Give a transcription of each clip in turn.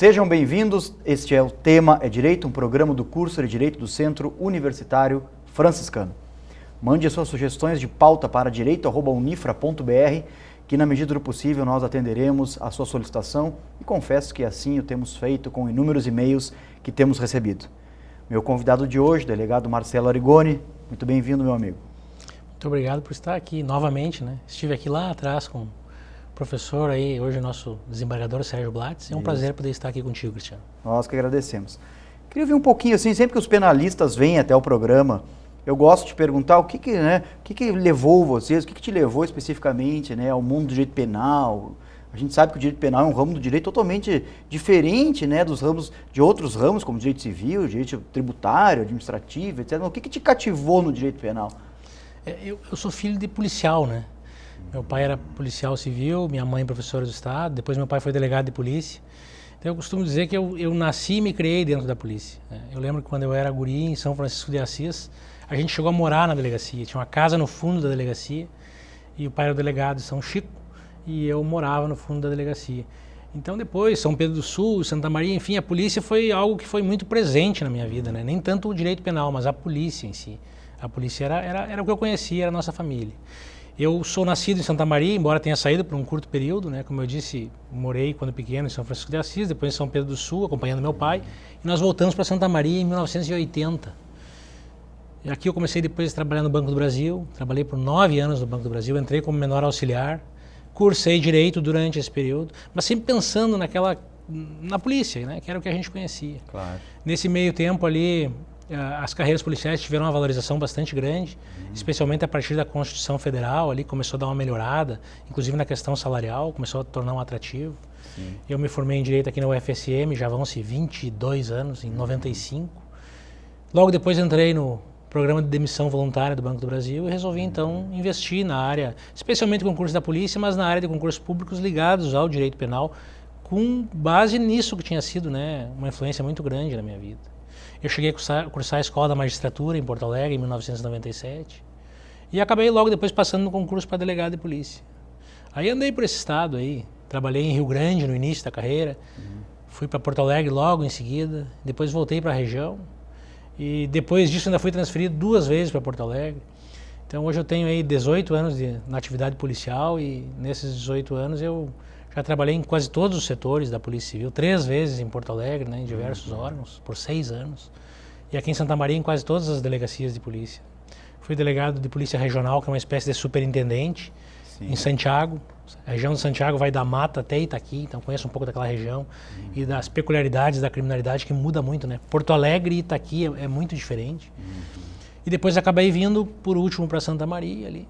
Sejam bem-vindos, este é o Tema é Direito, um programa do curso de Direito do Centro Universitário Franciscano. Mande as suas sugestões de pauta para direito@unifra.br, que na medida do possível nós atenderemos a sua solicitação e confesso que assim o temos feito com inúmeros e-mails que temos recebido. Meu convidado de hoje, delegado Marcelo Arigoni, muito bem-vindo, meu amigo. Muito obrigado por estar aqui novamente, né? Estive aqui lá atrás com o professor aí, hoje nosso desembargador Sérgio Blatz. É um prazer poder estar aqui contigo, Cristiano. Nós que agradecemos. Queria ouvir um pouquinho assim, sempre que os penalistas vêm até o programa, eu gosto de perguntar o que levou vocês, o que te levou especificamente, né, ao mundo do direito penal. A gente sabe que o direito penal é um ramo do direito totalmente diferente, né, dos ramos de outros ramos, como direito civil, direito tributário, administrativo, etc. O que te cativou no direito penal? Eu sou filho de policial, né? Meu pai era policial civil, minha mãe professora do Estado, depois meu pai foi delegado de polícia. Então eu costumo dizer que eu nasci e me criei dentro da polícia. Eu lembro que quando eu era guri em São Francisco de Assis, a gente chegou a morar na delegacia, tinha uma casa no fundo da delegacia e o pai era o delegado de São Chico e eu morava no fundo da delegacia. Então depois, São Pedro do Sul, Santa Maria, enfim, a polícia foi algo que foi muito presente na minha vida, né? Nem tanto o direito penal, mas a polícia em si. A polícia era o que eu conhecia, era a nossa família. Eu sou nascido em Santa Maria, embora tenha saído por um curto período, né? Como eu disse, morei quando pequeno em São Francisco de Assis, depois em São Pedro do Sul, acompanhando meu pai, e nós voltamos para Santa Maria em 1980. E aqui eu comecei depois a trabalhar no Banco do Brasil, trabalhei por 9 anos no Banco do Brasil, entrei como menor auxiliar, cursei Direito durante esse período, mas sempre pensando na polícia, né? Que era o que a gente conhecia. Claro. Nesse meio tempo ali, as carreiras policiais tiveram uma valorização bastante grande, especialmente a partir da Constituição Federal, ali começou a dar uma melhorada, inclusive na questão salarial, começou a tornar um atrativo. Sim. Eu me formei em Direito aqui na UFSM, já vão-se 22 anos, em 95. Logo depois entrei no programa de demissão voluntária do Banco do Brasil e resolvi então investir na área, especialmente concurso da polícia, mas na área de concursos públicos ligados ao direito penal, com base nisso que tinha sido, né, uma influência muito grande na minha vida. Eu cheguei a cursar a Escola da Magistratura em Porto Alegre em 1997 e acabei logo depois passando no concurso para delegado de polícia. Aí andei por esse estado aí, trabalhei em Rio Grande no início da carreira, fui para Porto Alegre logo em seguida, depois voltei para a região e depois disso ainda fui transferido 2 vezes para Porto Alegre. Então hoje eu tenho aí 18 anos na atividade policial e nesses 18 anos eu já trabalhei em quase todos os setores da Polícia Civil, 3 vezes em Porto Alegre, né, em diversos órgãos, por 6 anos. E aqui em Santa Maria, em quase todas as delegacias de polícia. Fui delegado de Polícia Regional, que é uma espécie de superintendente, em Santiago. A região de Santiago vai da Mata até Itaqui, então conheço um pouco daquela região. E das peculiaridades da criminalidade, que muda muito, né? Porto Alegre e Itaqui é muito diferente. E depois acabei vindo, por último, para Santa Maria ali.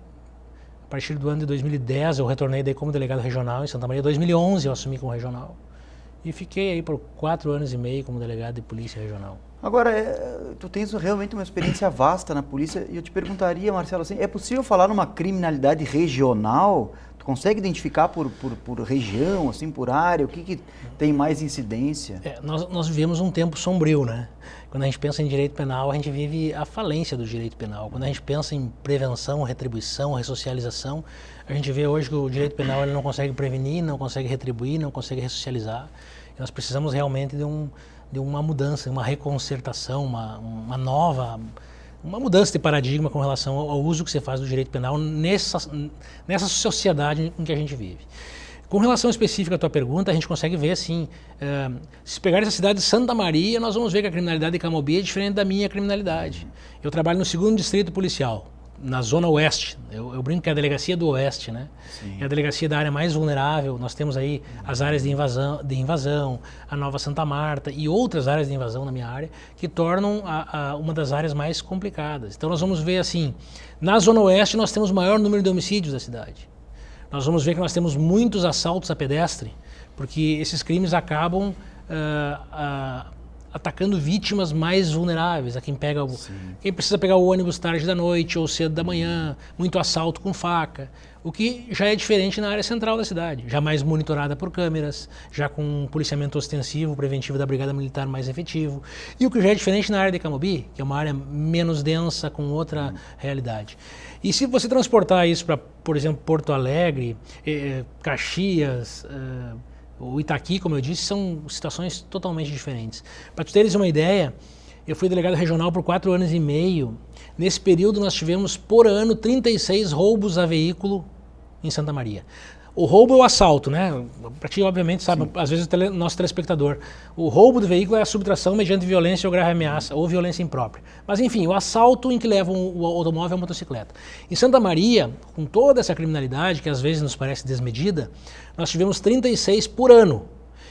A partir do ano de 2010 eu retornei daí como delegado regional em Santa Maria. Em 2011 eu assumi como regional e fiquei aí por 4 anos e meio como delegado de polícia regional. Agora, tu tens realmente uma experiência vasta na polícia e eu te perguntaria, Marcelo, assim, é possível falar numa criminalidade regional? Tu consegue identificar por região, assim, por área, o que tem mais incidência? Nós vivemos um tempo sombrio, né? Quando a gente pensa em direito penal, a gente vive a falência do direito penal. Quando a gente pensa em prevenção, retribuição, ressocialização, a gente vê hoje que o direito penal ele não consegue prevenir, não consegue retribuir, não consegue ressocializar. E nós precisamos realmente de uma mudança, uma reconcertação, uma mudança de paradigma com relação ao uso que se faz do direito penal nessa sociedade em que a gente vive. Com relação específica à tua pergunta, a gente consegue ver assim, se pegar essa cidade de Santa Maria, nós vamos ver que a criminalidade de Camobi é diferente da minha criminalidade. Eu trabalho no 2º Distrito Policial, na Zona Oeste. Eu brinco que é a delegacia do Oeste, né? Sim. É a delegacia da área mais vulnerável. Nós temos aí as áreas de invasão, a Nova Santa Marta e outras áreas de invasão na minha área, que tornam uma das áreas mais complicadas. Então nós vamos ver assim, na Zona Oeste nós temos o maior número de homicídios da cidade. Nós vamos ver que nós temos muitos assaltos a pedestre, porque esses crimes acabam atacando vítimas mais vulneráveis, a quem precisa pegar o ônibus tarde da noite ou cedo da manhã, muito assalto com faca, o que já é diferente na área central da cidade, já mais monitorada por câmeras, já com um policiamento ostensivo, preventivo da Brigada Militar mais efetivo, e o que já é diferente na área de Camobi, que é uma área menos densa, com outra realidade. E se você transportar isso para, por exemplo, Porto Alegre, Caxias, o Itaqui, como eu disse, são situações totalmente diferentes. Para tu teres uma ideia, eu fui delegado regional por 4 anos e meio. Nesse período nós tivemos por ano 36 roubos a veículo em Santa Maria. O roubo é o assalto, né? Para ti, obviamente, sabe, às vezes o nosso telespectador. O roubo do veículo é a subtração mediante violência ou grave ameaça, ou violência imprópria. Mas, enfim, o assalto em que leva o automóvel ou a motocicleta. Em Santa Maria, com toda essa criminalidade, que às vezes nos parece desmedida, nós tivemos 36 por ano.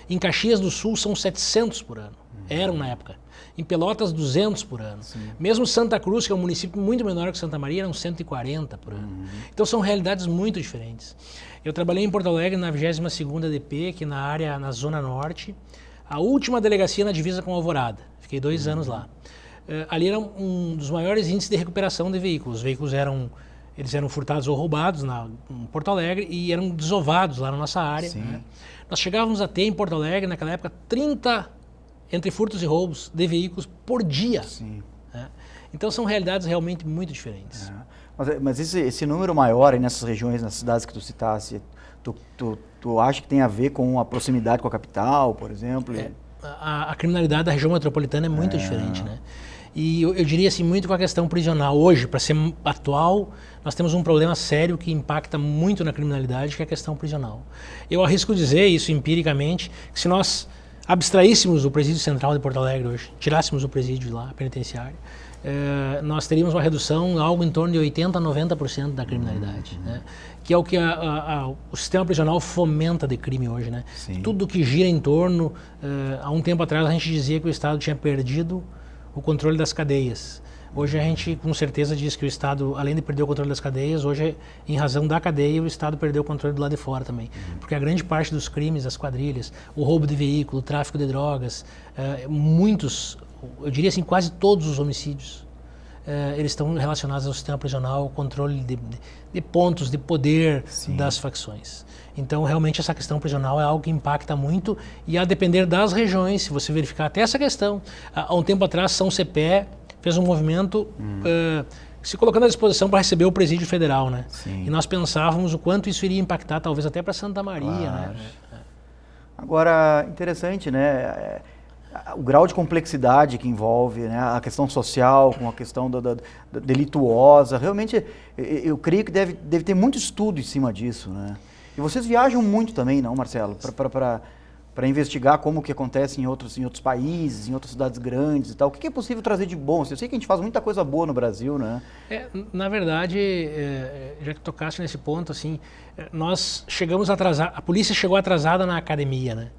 Em Caxias do Sul são 700 por ano. Eram na época. Em Pelotas, 200 por ano. Sim. Mesmo Santa Cruz, que é um município muito menor que Santa Maria, eram 140 por ano. Então são realidades muito diferentes. Eu trabalhei em Porto Alegre na 22ª DP, aqui na Zona Norte, a última delegacia na divisa com Alvorada. Fiquei 2 anos lá. Ali era um dos maiores índices de recuperação de veículos. Os veículos eram furtados ou roubados em Porto Alegre e eram desovados lá na nossa área. Né? Nós chegávamos a ter em Porto Alegre, naquela época, 30 entre furtos e roubos de veículos por dia. Sim. Né? Então são realidades realmente muito diferentes. Mas esse número maior aí nessas regiões, nas cidades que tu citasse, tu acha que tem a ver com a proximidade com a capital, por exemplo? A criminalidade da região metropolitana é muito diferente, né? E eu diria assim, muito com a questão prisional. Hoje, para ser atual, nós temos um problema sério que impacta muito na criminalidade, que é a questão prisional. Eu arrisco dizer isso empiricamente, que se nós abstraíssemos o presídio central de Porto Alegre hoje, tirássemos o presídio lá, penitenciário, nós teríamos uma redução algo em torno de 80% a 90% da criminalidade, né? Que é o que o sistema prisional fomenta de crime hoje, né? Tudo que gira em torno, há um tempo atrás a gente dizia que o Estado tinha perdido o controle das cadeias. Hoje a gente com certeza diz que o Estado, além de perder o controle das cadeias, hoje, em razão da cadeia, o Estado perdeu o controle do lado de fora também. Porque a grande parte dos crimes, as quadrilhas, o roubo de veículo, o tráfico de drogas, muitos, eu diria assim, quase todos os homicídios, eles estão relacionados ao sistema prisional, ao controle de pontos de poder das facções. Então, realmente, essa questão prisional é algo que impacta muito e, a depender das regiões, se você verificar até essa questão, há um tempo atrás, São Cepé fez um movimento se colocando à disposição para receber o presídio federal, né? E nós pensávamos o quanto isso iria impactar, talvez até para Santa Maria, né? Agora, interessante, né? O grau de complexidade que envolve, né, a questão social com a questão da delituosa, realmente eu creio que deve ter muito estudo em cima disso, né? E vocês viajam muito também, não, Marcelo, para investigar como que acontece em outros países, em outras cidades grandes e tal. O que é possível trazer de bom? Eu sei que a gente faz muita coisa boa no Brasil, né? Na verdade, já que tocaste nesse ponto, assim, nós chegamos atrasados, a polícia chegou atrasada na academia, né?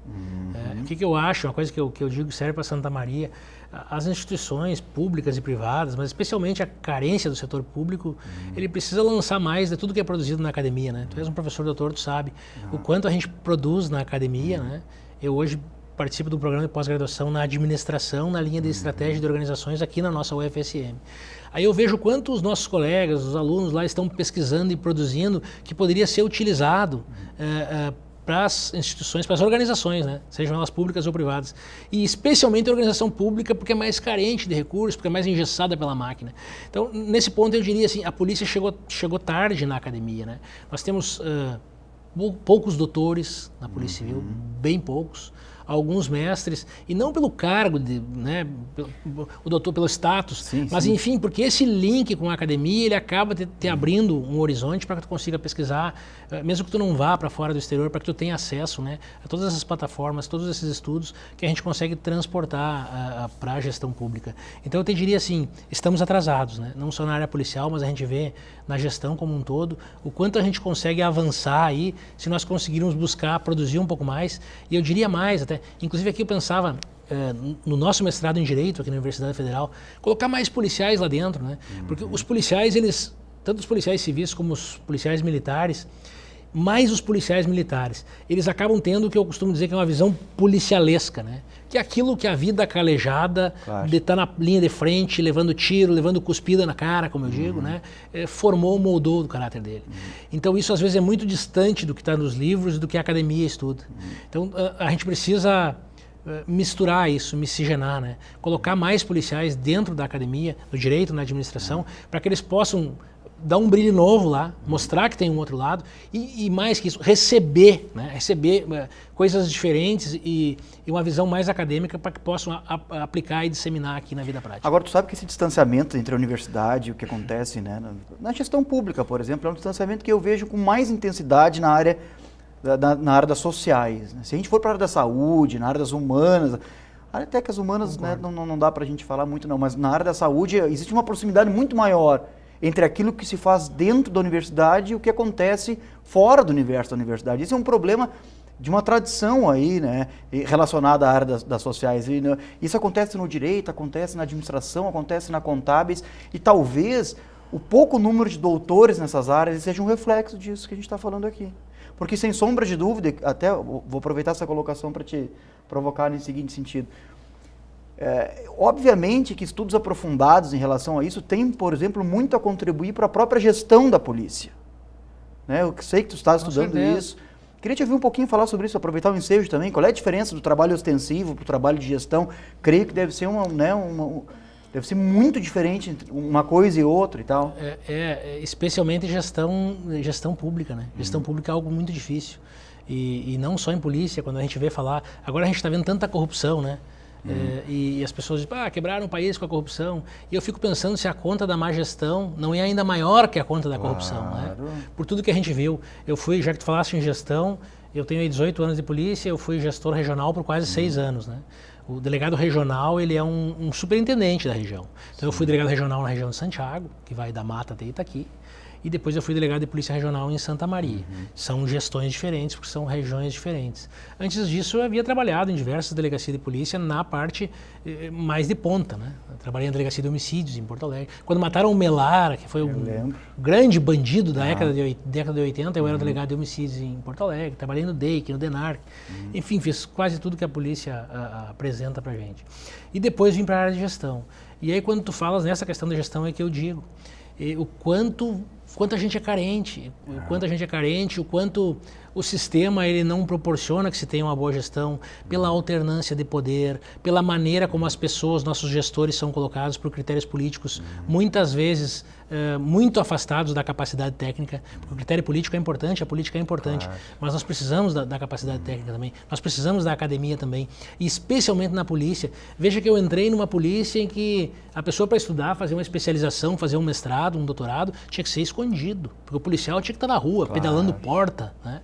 O que eu acho, uma coisa que eu digo que serve para Santa Maria, as instituições públicas e privadas, mas especialmente a carência do setor público, ele precisa lançar mais de tudo que é produzido na academia, né? Tu és um professor doutor, tu sabe o quanto a gente produz na academia, né? Eu hoje participo do programa de pós-graduação na administração, na linha de estratégia de organizações aqui na nossa UFSM. Aí eu vejo quanto os nossos colegas, os alunos lá estão pesquisando e produzindo que poderia ser utilizado para as instituições, para as organizações, né? Sejam elas públicas ou privadas. E especialmente a organização pública, porque é mais carente de recursos, porque é mais engessada pela máquina. Então, nesse ponto, eu diria assim, a polícia chegou tarde na academia, né? Nós temos poucos doutores na Polícia Civil, bem poucos. Alguns mestres, e não pelo cargo, né, o doutor pelo status, mas enfim, porque esse link com a academia, ele acaba te abrindo um horizonte para que tu consiga pesquisar, mesmo que tu não vá para fora do exterior, para que tu tenha acesso, né, a todas essas plataformas, todos esses estudos que a gente consegue transportar para a gestão pública. Então eu te diria assim, estamos atrasados, né, não só na área policial, mas a gente vê na gestão como um todo, o quanto a gente consegue avançar aí, se nós conseguirmos buscar, produzir um pouco mais, e eu diria mais até. Inclusive aqui eu pensava, no nosso mestrado em Direito, aqui na Universidade Federal, colocar mais policiais lá dentro, né? Porque os policiais, tanto os policiais civis como os policiais militares, mais os policiais militares, eles acabam tendo o que eu costumo dizer que é uma visão policialesca, né? Que é aquilo que a vida calejada, de estar na linha de frente, levando tiro, levando cuspida na cara, como eu digo, né? Formou, moldou o caráter dele. Então isso às vezes é muito distante do que está nos livros e do que a academia estuda. Então a gente precisa misturar isso, miscigenar, né? Colocar mais policiais dentro da academia, no direito, na administração, para que eles possam dar um brilho novo lá, mostrar que tem um outro lado e mais que isso, receber coisas diferentes e uma visão mais acadêmica para que possam aplicar e disseminar aqui na vida prática. Agora, tu sabe que esse distanciamento entre a universidade e o que acontece, né, na gestão pública, por exemplo, é um distanciamento que eu vejo com mais intensidade na área das sociais. Né? Se a gente for para a área da saúde, na área das humanas, até que as humanas, né, não dá para a gente falar muito não, mas na área da saúde existe uma proximidade muito maior entre aquilo que se faz dentro da universidade e o que acontece fora do universo da universidade. Isso é um problema de uma tradição aí, né, relacionada à área das sociais. E, né, isso acontece no direito, acontece na administração, acontece na contábeis, e talvez o pouco número de doutores nessas áreas seja um reflexo disso que a gente está falando aqui. Porque, sem sombra de dúvida, até vou aproveitar essa colocação para te provocar nesse seguinte sentido. Obviamente que estudos aprofundados em relação a isso têm, por exemplo, muito a contribuir para a própria gestão da polícia. Né? Eu sei que tu está estudando isso. Queria te ouvir um pouquinho falar sobre isso, aproveitar o ensejo também. Qual é a diferença do trabalho ostensivo para o trabalho de gestão? Creio que deve ser deve ser muito diferente entre uma coisa e outra e tal. Especialmente gestão pública, né? Gestão pública é algo muito difícil. E não só em polícia, quando a gente vê falar... Agora a gente está vendo tanta corrupção, né? E as pessoas dizem, quebraram o país com a corrupção. E eu fico pensando se a conta da má gestão não é ainda maior que a conta da corrupção, né? Por tudo que a gente viu. Já que tu falaste em gestão, eu tenho aí 18 anos de polícia, eu fui gestor regional por quase 6 anos, né? O delegado regional, ele é um superintendente da região. Então eu fui delegado regional na região de Santiago, que vai da Mata até Itaqui. E depois eu fui delegado de polícia regional em Santa Maria. São gestões diferentes, porque são regiões diferentes. Antes disso, eu havia trabalhado em diversas delegacias de polícia na parte mais de ponta, né? Eu trabalhei na delegacia de homicídios em Porto Alegre. Quando mataram o Melara, que foi um grande bandido da década de 80, eu era delegado de homicídios em Porto Alegre. Trabalhei no DEIC, no DENARC. Enfim, fiz quase tudo que a polícia apresenta pra gente. E depois vim para a área de gestão. E aí, quando tu falas nessa questão da gestão, é que eu digo o quanto a gente é carente, o quanto o sistema ele não proporciona que se tenha uma boa gestão, pela alternância de poder, pela maneira como as pessoas, nossos gestores são colocados por critérios políticos, muitas vezes muito afastados da capacidade técnica, porque o critério político é importante, a política é importante, mas nós precisamos da capacidade técnica também, nós precisamos da academia também, e especialmente na polícia. Veja que eu entrei numa polícia em que a pessoa para estudar, fazer uma especialização, fazer um mestrado, um doutorado, tinha que ser escondido, porque o policial tinha que estar na rua, pedalando porta, né?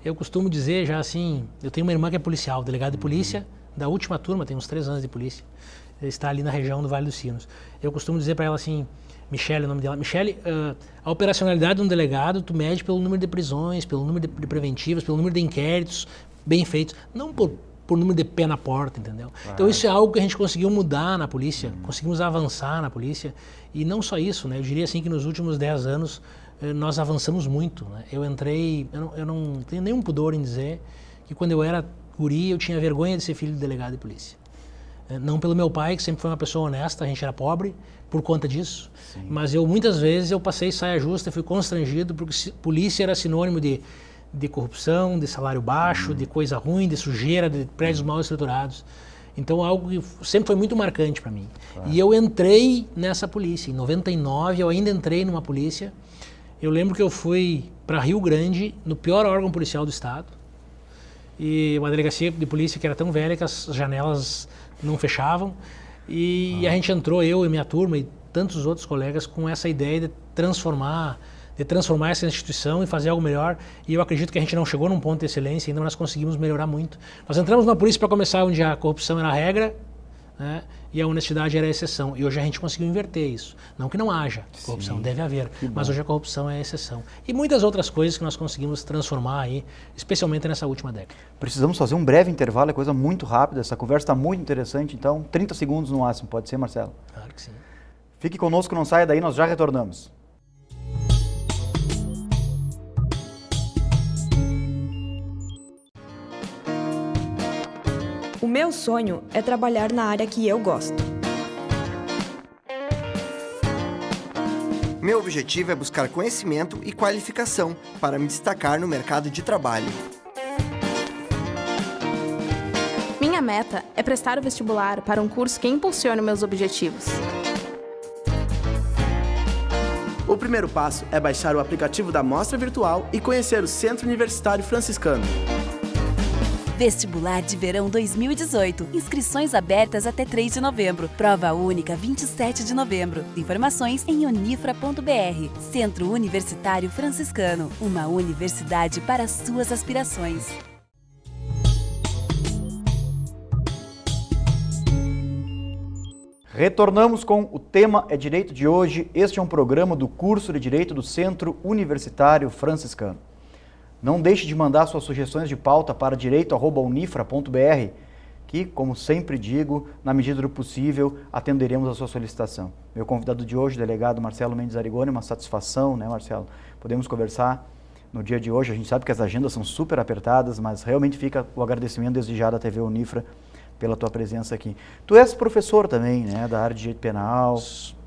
Eu costumo dizer já assim, eu tenho uma irmã que é policial, delegada de polícia, da última turma, tem uns 3 anos de polícia, está ali na região do Vale dos Sinos. Eu costumo dizer para ela assim, Michele, o nome dela, Michele, a operacionalidade de um delegado tu mede pelo número de prisões, pelo número de preventivas, pelo número de inquéritos bem feitos, não por número de pé na porta, entendeu? Então isso é algo que a gente conseguiu mudar na polícia, conseguimos avançar na polícia, e não só isso, né? Eu diria assim que nos últimos 10 anos nós avançamos muito, né? Eu não tenho nenhum pudor em dizer que quando eu era guri eu tinha vergonha de ser filho de delegado de polícia. Não pelo meu pai, que sempre foi uma pessoa honesta, a gente era pobre por conta disso, mas muitas vezes eu passei saia justa, fui constrangido porque polícia era sinônimo de corrupção, de salário baixo, de coisa ruim, de sujeira, de prédios mal estruturados. Então algo que sempre foi muito marcante para mim. E eu entrei nessa polícia. Em 99 eu ainda entrei numa polícia. Eu lembro que eu fui para Rio Grande, no pior órgão policial do estado. E uma delegacia de polícia que era tão velha que as janelas não fechavam. E a gente entrou, eu e minha turma e tantos outros colegas, com essa ideia de transformar essa instituição e fazer algo melhor. E eu acredito que a gente não chegou num ponto de excelência, ainda nós conseguimos melhorar muito. Nós entramos na polícia para começar onde a corrupção era a regra, né, e a honestidade era a exceção. E hoje a gente conseguiu inverter isso. Não que não haja corrupção, deve haver, mas hoje a corrupção é a exceção. E muitas outras coisas que nós conseguimos transformar aí, especialmente nessa última década. Precisamos fazer um breve intervalo, é coisa muito rápida, essa conversa está muito interessante, então 30 segundos no máximo, pode ser, Marcelo? Claro que sim. Fique conosco, não saia daí, nós já retornamos. O meu sonho é trabalhar na área que eu gosto. Meu objetivo é buscar conhecimento e qualificação para me destacar no mercado de trabalho. Minha meta é prestar o vestibular para um curso que impulsione meus objetivos. O primeiro passo é baixar o aplicativo da Mostra Virtual e conhecer o Centro Universitário Franciscano. Vestibular de Verão 2018. Inscrições abertas até 3 de novembro. Prova única 27 de novembro. Informações em unifra.br. Centro Universitário Franciscano. Uma universidade para suas aspirações. Retornamos com o tema é Direito de hoje. Este é um programa do curso de Direito do Centro Universitário Franciscano. Não deixe de mandar suas sugestões de pauta para direito@unifra.br, que, como sempre digo, na medida do possível, atenderemos a sua solicitação. Meu convidado de hoje, o delegado Marcelo Mendes Arigoni, uma satisfação, né, Marcelo? Podemos conversar no dia de hoje. A gente sabe que as agendas são super apertadas, mas realmente fica o agradecimento desde já da TV Unifra pela tua presença aqui. Tu és professor também, né, da área de direito penal.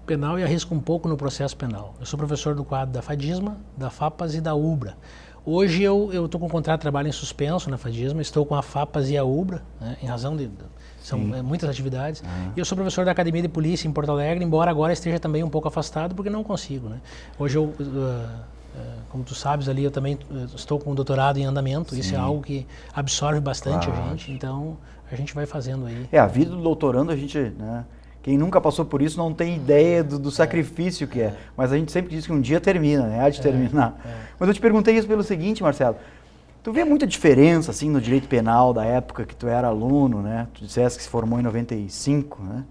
Penal e arrisco um pouco no processo penal. Eu sou professor do quadro da FADISMA, da FAPAS e da UBRA. Hoje eu estou com um contrato de trabalho em suspenso na FADISMA, estou com a FAPAS e a UBRA, né, em razão de são muitas atividades. E eu sou professor da Academia de Polícia em Porto Alegre, embora agora esteja também um pouco afastado, porque não consigo, né? Hoje eu, como tu sabes ali, eu também estou com um doutorado em andamento. Isso é algo que absorve bastante a gente, então a gente vai fazendo aí. A vida do doutorando, a gente, né, quem nunca passou por isso não tem ideia do sacrifício que é. Mas a gente sempre diz que um dia termina, né? Há de terminar. Mas eu te perguntei isso pelo seguinte, Marcelo. Tu vê muita diferença, assim, no direito penal da época que tu era aluno, né? Tu disseste que se formou em 95, né?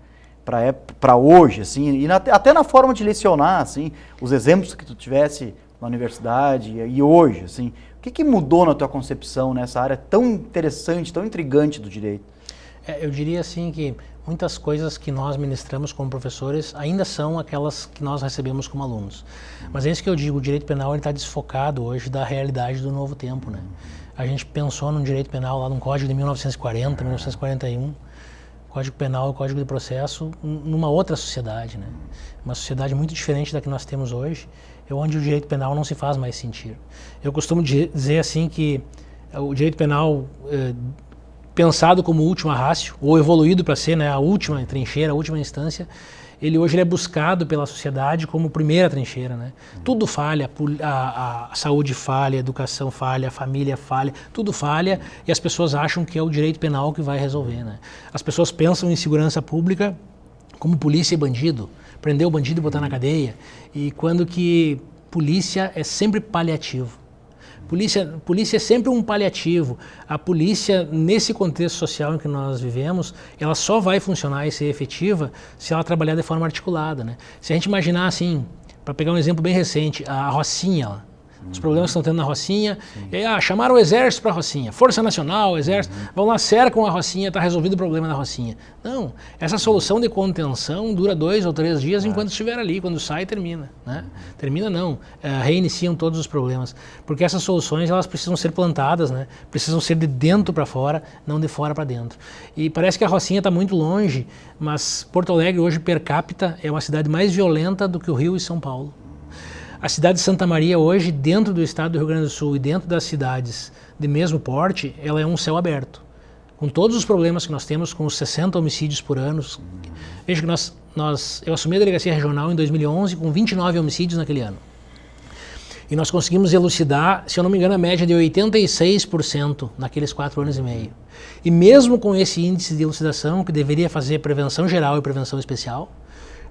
Para hoje, assim, e até na forma de lecionar, assim, os exemplos que tu tivesse na universidade e hoje, assim. O que mudou na tua concepção nessa área tão interessante, tão intrigante do direito? Eu diria assim que muitas coisas que nós ministramos como professores ainda são aquelas que nós recebemos como alunos. Mas é isso que eu digo, o direito penal está desfocado hoje da realidade do novo tempo, né? A gente pensou num direito penal lá num código de 1940, 1941, Código Penal e Código de Processo, numa outra sociedade, né? Uma sociedade muito diferente da que nós temos hoje, onde o direito penal não se faz mais sentir. Eu costumo dizer assim que o direito penal pensado como última ratio, ou evoluído para ser, né, a última trincheira, a última instância, hoje ele é buscado pela sociedade como primeira trincheira, né? Tudo falha, a saúde falha, a educação falha, a família falha, tudo falha e as pessoas acham que é o direito penal que vai resolver, né? As pessoas pensam em segurança pública como polícia e bandido, prender o bandido e botar na cadeia, e quando que polícia é sempre paliativo. Polícia é sempre um paliativo. A polícia, nesse contexto social em que nós vivemos, ela só vai funcionar e ser efetiva se ela trabalhar de forma articulada, né? Se a gente imaginar assim, para pegar um exemplo bem recente, a Rocinha, os problemas que estão tendo na Rocinha, chamaram o Exército para a Rocinha, Força Nacional, Exército, vão lá, cercam a Rocinha, está resolvido o problema da Rocinha. Não, essa solução de contenção dura 2 ou 3 dias enquanto estiver ali, quando sai termina, né? Termina não, reiniciam todos os problemas, porque essas soluções elas precisam ser plantadas, né? Precisam ser de dentro para fora, não de fora para dentro. E parece que a Rocinha está muito longe, mas Porto Alegre hoje per capita é uma cidade mais violenta do que o Rio e São Paulo. A cidade de Santa Maria hoje, dentro do estado do Rio Grande do Sul e dentro das cidades de mesmo porte, ela é um céu aberto. Com todos os problemas que nós temos, com os 60 homicídios por ano. Veja que eu assumi a delegacia regional em 2011 com 29 homicídios naquele ano. E nós conseguimos elucidar, se eu não me engano, a média de 86% naqueles 4 anos e meio. E mesmo com esse índice de elucidação, que deveria fazer prevenção geral e prevenção especial,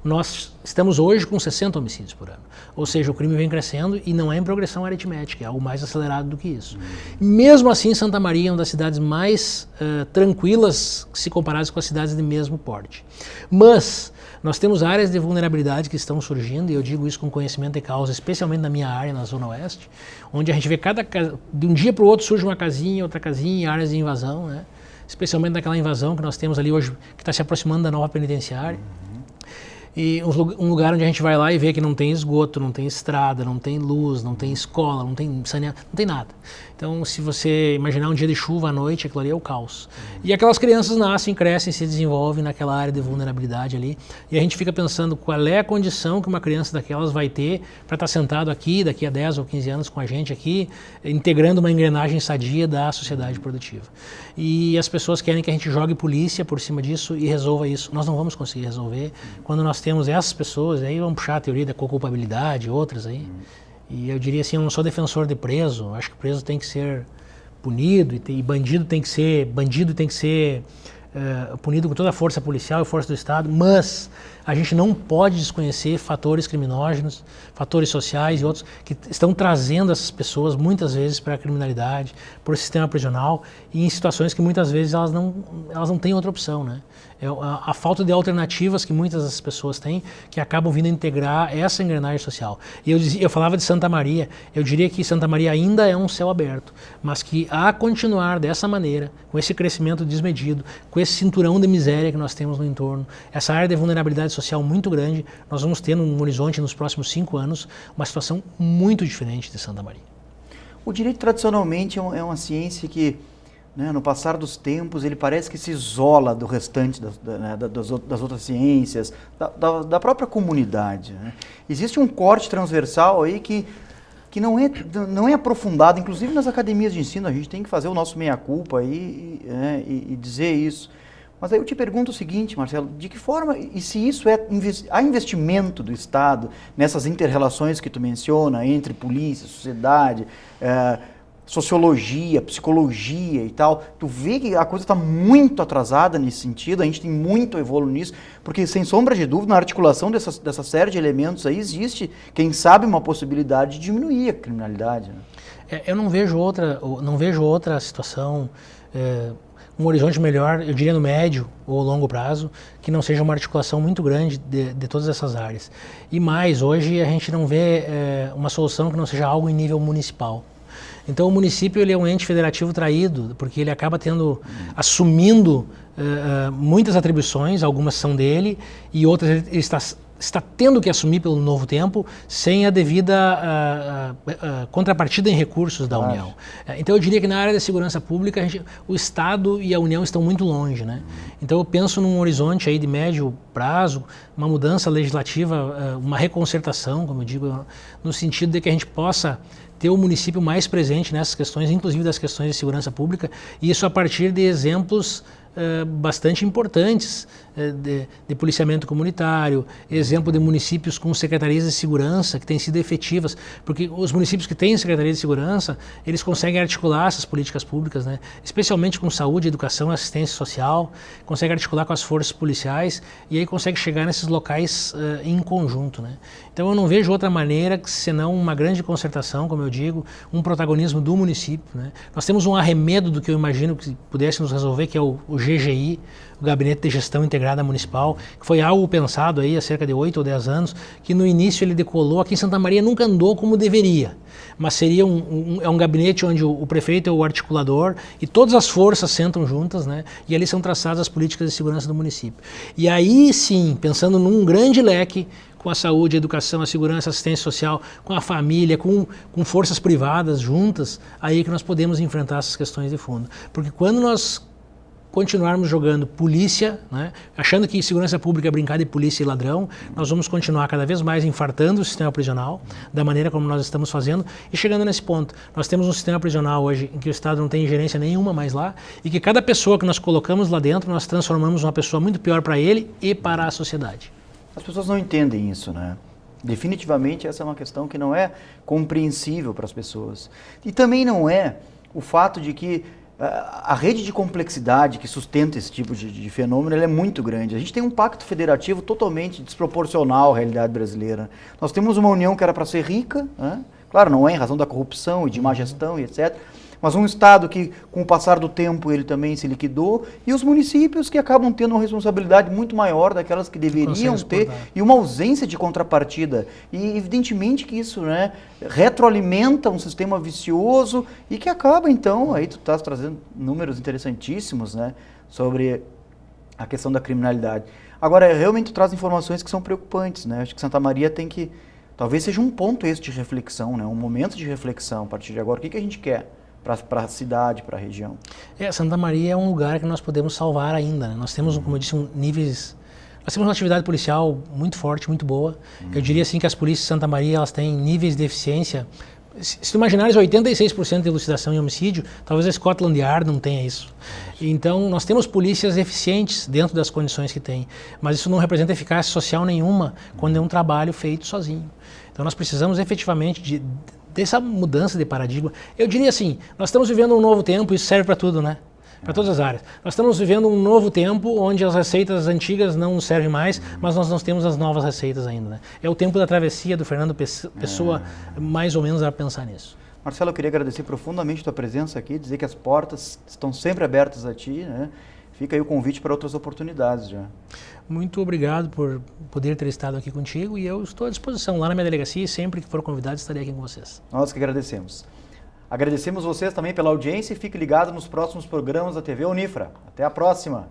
nós estamos hoje com 60 homicídios por ano. Ou seja, o crime vem crescendo e não é em progressão aritmética, é algo mais acelerado do que isso. Mesmo assim, Santa Maria é uma das cidades mais tranquilas se comparadas com as cidades de mesmo porte. Mas nós temos áreas de vulnerabilidade que estão surgindo, e eu digo isso com conhecimento de causa, especialmente na minha área, na Zona Oeste, onde a gente vê de um dia para o outro surge uma casinha, outra casinha, áreas de invasão, né? Especialmente naquela invasão que nós temos ali hoje, que está se aproximando da nova penitenciária. E um lugar onde a gente vai lá e vê que não tem esgoto, não tem estrada, não tem luz, não tem escola, não tem saneamento, não tem nada. Então, se você imaginar um dia de chuva à noite, aquilo ali é o caos. E aquelas crianças nascem, crescem, se desenvolvem naquela área de vulnerabilidade ali. E a gente fica pensando qual é a condição que uma criança daquelas vai ter para estar sentado aqui, daqui a 10 ou 15 anos com a gente aqui, integrando uma engrenagem sadia da sociedade produtiva. E as pessoas querem que a gente jogue polícia por cima disso e resolva isso. Nós não vamos conseguir resolver quando nós nós temos essas pessoas, aí vamos puxar a teoria da co-culpabilidade, outras aí, e eu diria assim, eu não sou defensor de preso, acho que preso tem que ser punido, e bandido tem que ser punido com toda a força policial e força do Estado, mas a gente não pode desconhecer fatores criminógenos, fatores sociais e outros que estão trazendo essas pessoas muitas vezes para a criminalidade, para o sistema prisional e em situações que muitas vezes elas não têm outra opção, né? É a falta de alternativas que muitas dessas pessoas têm que acabam vindo a integrar essa engrenagem social. E eu falava de Santa Maria, eu diria que Santa Maria ainda é um céu aberto, mas que a continuar dessa maneira, com esse crescimento desmedido, com esse cinturão de miséria que nós temos no entorno, essa área de vulnerabilidade social muito grande, nós vamos ter num horizonte nos próximos 5 anos uma situação muito diferente de Santa Maria. O direito tradicionalmente é uma ciência que, né, no passar dos tempos, ele parece que se isola do restante das outras ciências, da própria comunidade, né? Existe um corte transversal aí que não é aprofundado, inclusive nas academias de ensino, a gente tem que fazer o nosso meia-culpa aí e dizer isso. Mas aí eu te pergunto o seguinte, Marcelo, de que forma, e se isso há investimento do Estado nessas inter-relações que tu menciona, entre polícia, sociedade, sociologia, psicologia e tal, tu vê que a coisa está muito atrasada nesse sentido, a gente tem muito a evoluir nisso, porque sem sombra de dúvida, na articulação dessa série de elementos aí existe, quem sabe, uma possibilidade de diminuir a criminalidade, né? Eu não vejo outra situação, um horizonte melhor, eu diria no médio ou longo prazo, que não seja uma articulação muito grande de todas essas áreas. E mais, hoje a gente não vê uma solução que não seja algo em nível municipal. Então o município ele é um ente federativo traído, porque ele acaba assumindo muitas atribuições, algumas são dele e outras ele está tendo que assumir pelo novo tempo sem a devida contrapartida em recursos da União. Então eu diria que na área da segurança pública o Estado e a União estão muito longe, né? Então eu penso num horizonte aí de médio prazo, uma mudança legislativa, uma reconcertação, como eu digo, no sentido de que a gente possa ter o município mais presente nessas questões, inclusive das questões de segurança pública, e isso a partir de exemplos bastante importantes de policiamento comunitário, exemplo de municípios com secretarias de segurança que têm sido efetivas, porque os municípios que têm secretaria de segurança, eles conseguem articular essas políticas públicas, né? Especialmente com saúde, educação, assistência social, conseguem articular com as forças policiais e aí consegue chegar nesses locais em conjunto, né? Então eu não vejo outra maneira senão uma grande concertação, como eu digo, um protagonismo do município, né? Nós temos um arremedo do que eu imagino que pudesse nos resolver, que é o GGI, o Gabinete de Gestão Integrada Municipal, que foi algo pensado aí há cerca de 8 ou 10 anos, que no início ele decolou, aqui em Santa Maria nunca andou como deveria, mas seria um gabinete onde o prefeito é o articulador e todas as forças sentam juntas, né? E ali são traçadas as políticas de segurança do município. E aí sim, pensando num grande leque, com a saúde, a educação, a segurança, a assistência social, com a família, com forças privadas juntas, aí que nós podemos enfrentar essas questões de fundo. Porque quando nós continuarmos jogando polícia, né, achando que segurança pública é brincar de polícia e ladrão, nós vamos continuar cada vez mais infartando o sistema prisional, da maneira como nós estamos fazendo, e chegando nesse ponto. Nós temos um sistema prisional hoje em que o Estado não tem ingerência nenhuma mais lá, e que cada pessoa que nós colocamos lá dentro, nós transformamos uma pessoa muito pior para ele e para a sociedade. As pessoas não entendem isso, né? Definitivamente essa é uma questão que não é compreensível para as pessoas. E também não é o fato de que a rede de complexidade que sustenta esse tipo de fenômeno ela é muito grande. A gente tem um pacto federativo totalmente desproporcional à realidade brasileira. Nós temos uma União que era para ser rica, né? Claro, não é em razão da corrupção e de má gestão e etc., mas um Estado que, com o passar do tempo, ele também se liquidou, e os municípios que acabam tendo uma responsabilidade muito maior daquelas que deveriam ter, e uma ausência de contrapartida. E, evidentemente, que isso, né, retroalimenta um sistema vicioso e que acaba, então, aí tu estás trazendo números interessantíssimos, né, sobre a questão da criminalidade. Agora, realmente tu traz informações que são preocupantes, né? Acho que Santa Maria tem que, talvez seja um ponto esse de reflexão, né, um momento de reflexão a partir de agora. O que a gente quer para a cidade, para a região? Santa Maria é um lugar que nós podemos salvar ainda, né? Nós temos, como eu disse, nós temos uma atividade policial muito forte, muito boa. Eu diria assim que as polícias de Santa Maria elas têm níveis de eficiência Se tu imaginares 86% de elucidação em homicídio, talvez a Scotland Yard não tenha isso. Então, nós temos polícias eficientes dentro das condições que tem, mas isso não representa eficácia social nenhuma quando é um trabalho feito sozinho. Então, nós precisamos efetivamente dessa mudança de paradigma. Eu diria assim, nós estamos vivendo um novo tempo, isso serve para tudo, né? Para todas as áreas. Nós estamos vivendo um novo tempo onde as receitas antigas não nos servem mais, mas nós não temos as novas receitas ainda, né? É o tempo da travessia do Fernando Pessoa, mais ou menos, a pensar nisso. Marcelo, eu queria agradecer profundamente a tua presença aqui, dizer que as portas estão sempre abertas a ti, né? Fica aí o convite para outras oportunidades já. Muito obrigado por poder ter estado aqui contigo e eu estou à disposição lá na minha delegacia e sempre que for convidado estarei aqui com vocês. Nós que agradecemos. Agradecemos vocês também pela audiência e fique ligado nos próximos programas da TV Unifra. Até a próxima!